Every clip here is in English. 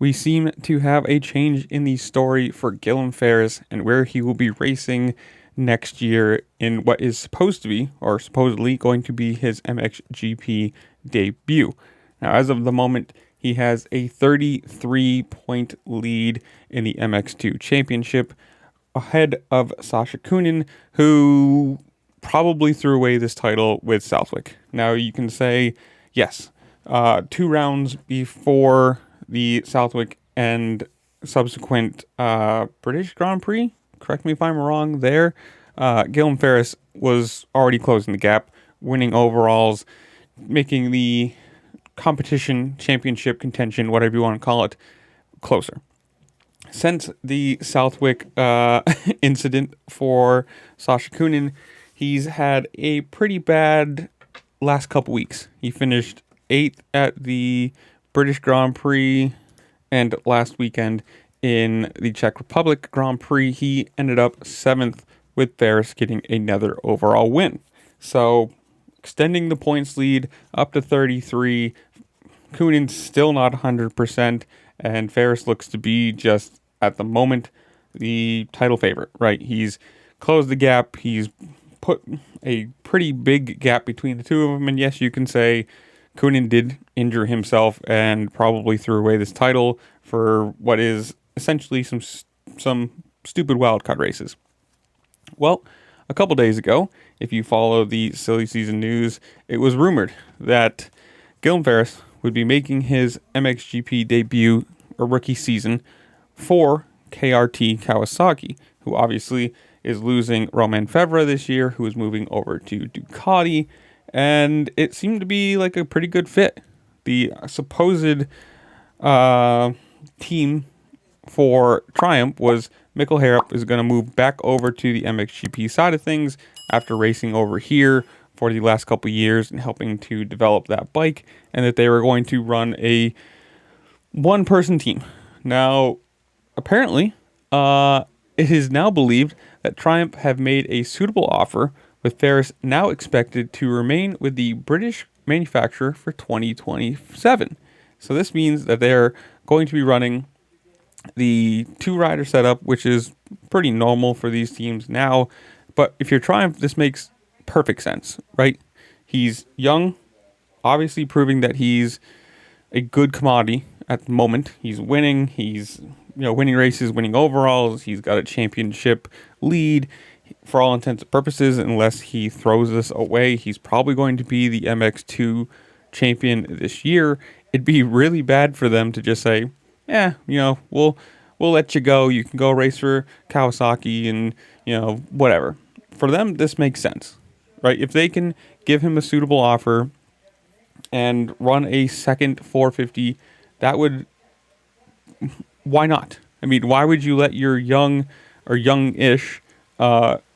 we seem to have a change in the story for Guillem Farres and where he will be racing next year in what is supposed to be, or supposedly going to be, his MXGP debut. Now, as of the moment, he has a 33-point lead in the MX2 championship, ahead of Sasha Kunin, who probably threw away this title with Southwick. Now, you can say, yes, 2 rounds before the Southwick and subsequent British Grand Prix, correct me if I'm wrong there, Guillem Farres was already closing the gap, winning overalls, making the competition, championship contention, whatever you want to call it, closer. Since the Southwick incident for Sasha Kunin, he's had a pretty bad last couple weeks. He finished 8th at the British Grand Prix, and last weekend in the Czech Republic Grand Prix, he ended up 7th, with Farres getting another overall win. So, extending the points lead up to 33. Kunin's still not 100%, and Farres looks to be just, at the moment, the title favorite, right? He's closed the gap. He's put a pretty big gap between the two of them, and yes, you can say Kunin did injure himself and probably threw away this title for what is essentially some stupid wildcard races. Well, a couple days ago, if you follow the silly season news, it was rumored that Guillem Farres would be making his MXGP debut, or rookie season, for KRT Kawasaki, who obviously is losing Romain Febvre this year, who is moving over to Ducati, and it seemed to be like a pretty good fit. The supposed team for Triumph was Mikkel Harrop is going to move back over to the MXGP side of things after racing over here for the last couple years and helping to develop that bike, and that they were going to run a one-person team. Now, apparently, it is now believed that Triumph have made a suitable offer, with Farres now expected to remain with the British manufacturer for 2027. So this means that they're going to be running the 2-rider setup, which is pretty normal for these teams now. But if you're Triumph, this makes perfect sense, right? He's young, obviously proving that he's a good commodity at the moment. He's winning. He's winning races, winning overalls. He's got a championship lead. For all intents and purposes, unless he throws this away, he's probably going to be the MX2 champion this year. It'd be really bad for them to just say, we'll let you go. You can go race for Kawasaki and, whatever. For them, this makes sense, right? If they can give him a suitable offer and run a second 450, that would, why not? I mean, why would you let your young or young-ish,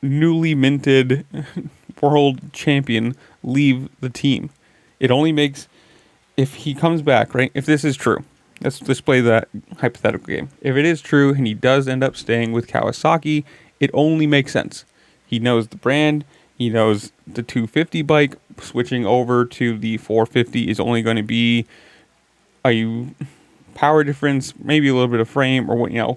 newly minted world champion leave the team? It only makes, if he comes back, right? If this is true, let's play that hypothetical game. If it is true and he does end up staying with Kawasaki, it only makes sense. He knows the brand. He knows the 250 bike. Switching over to the 450 is only going to be a power difference, maybe a little bit of frame, or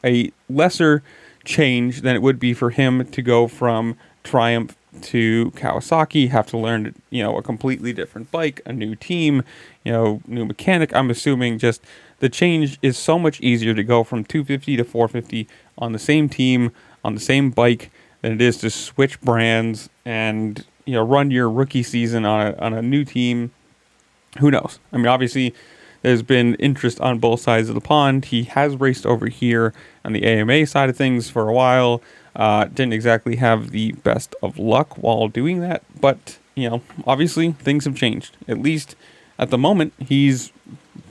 a lesser change than it would be for him to go from Triumph to Kawasaki, have to learn, a completely different bike, a new team, new mechanic. I'm assuming just the change is so much easier to go from 250 to 450 on the same team, on the same bike, than it is to switch brands and, run your rookie season on a new team. Who knows? I mean, obviously, there's been interest on both sides of the pond. He has raced over here on the AMA side of things for a while. Didn't exactly have the best of luck while doing that. But, obviously things have changed. At least at the moment, he's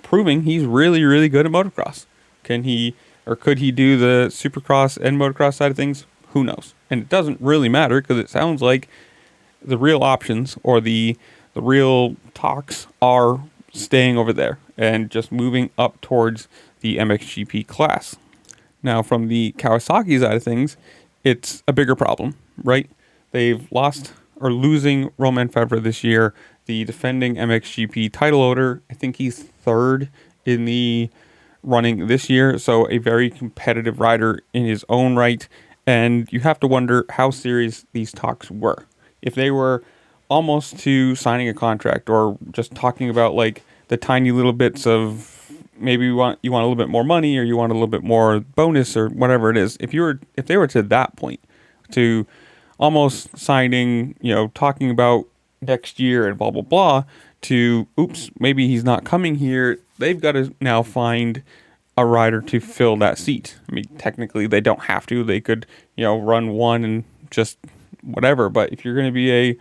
proving he's really, really good at motocross. Can he, or could he do the supercross and motocross side of things? Who knows? And it doesn't really matter, because it sounds like the real options, or the real talks, are staying over there and just moving up towards the MXGP class. Now, from the Kawasaki side of things, it's a bigger problem, right? They've lost, or losing, Romain Febvre this year, the defending MXGP title holder. I think he's third in the running this year. So a very competitive rider in his own right. And you have to wonder how serious these talks were. If they were almost to signing a contract, or just talking about like the tiny little bits of, maybe you want a little bit more money, or you want a little bit more bonus, or whatever it is. If they were to that point, to almost signing, talking about next year and blah blah blah, to oops, maybe he's not coming here, they've got to now find a rider to fill that seat. I mean, technically they don't have to. They could, run one and just whatever. But if you're going to be a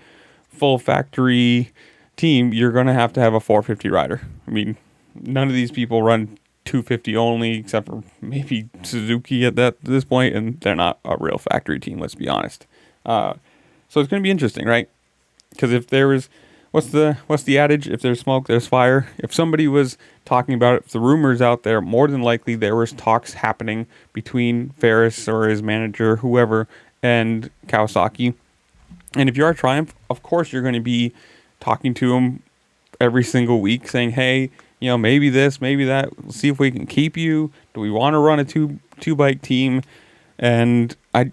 full factory team, you're going to have a 450 rider. I mean, none of these people run 250 only, except for maybe Suzuki at this point, and they're not a real factory team, let's be honest. So it's going to be interesting, right? Because if there was, what's the adage? If there's smoke, there's fire. If somebody was talking about it, if the rumors out there, more than likely there was talks happening between Farres or his manager, whoever, and Kawasaki. And if you're a Triumph, of course you're going to be talking to him every single week, saying, hey, maybe this, maybe that. We'll see if we can keep you. Do we want to run a two bike team? And I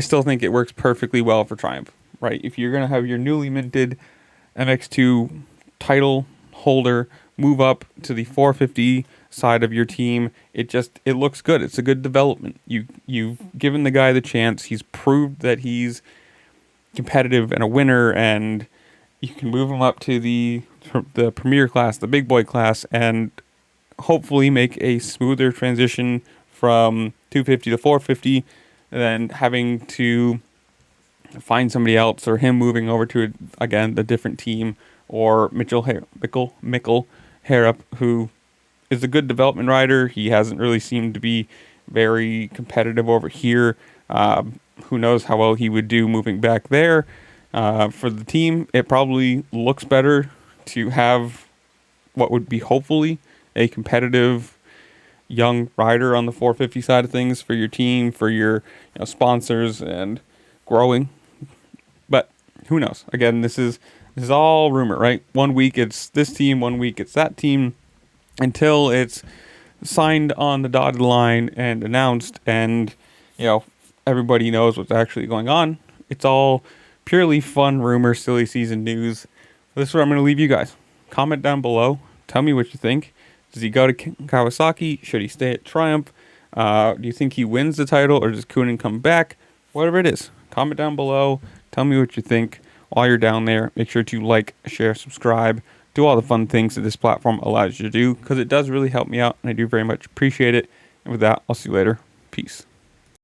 still think it works perfectly well for Triumph, right? If you're going to have your newly minted MX2 title holder move up to the 450 side of your team, it looks good. It's a good development. You've given the guy the chance. He's proved that he's competitive and a winner, and you can move him up to the premier class, the big boy class, and hopefully make a smoother transition from 250 to 450 than having to find somebody else, or him moving over to again the different team, or Mikkel Harrop, who is a good development rider. He hasn't really seemed to be very competitive over here. Who knows how well he would do moving back there. For the team, it probably looks better to have what would be hopefully a competitive young rider on the 450 side of things for your team, for your sponsors, and growing. But who knows? Again, this is all rumor, right? 1 week it's this team, 1 week it's that team, until it's signed on the dotted line and announced, and everybody knows what's actually going on. It's all purely fun rumor, silly season news. This is where I'm going to leave you guys. Comment down below. Tell me what you think. Does he go to Kawasaki? Should he stay at Triumph? Do you think he wins the title, or does Koonin come back? Whatever it is, comment down below. Tell me what you think. While you're down there, make sure to like, share, subscribe. Do all the fun things that this platform allows you to do, because it does really help me out, and I do very much appreciate it. And with that, I'll see you later. Peace.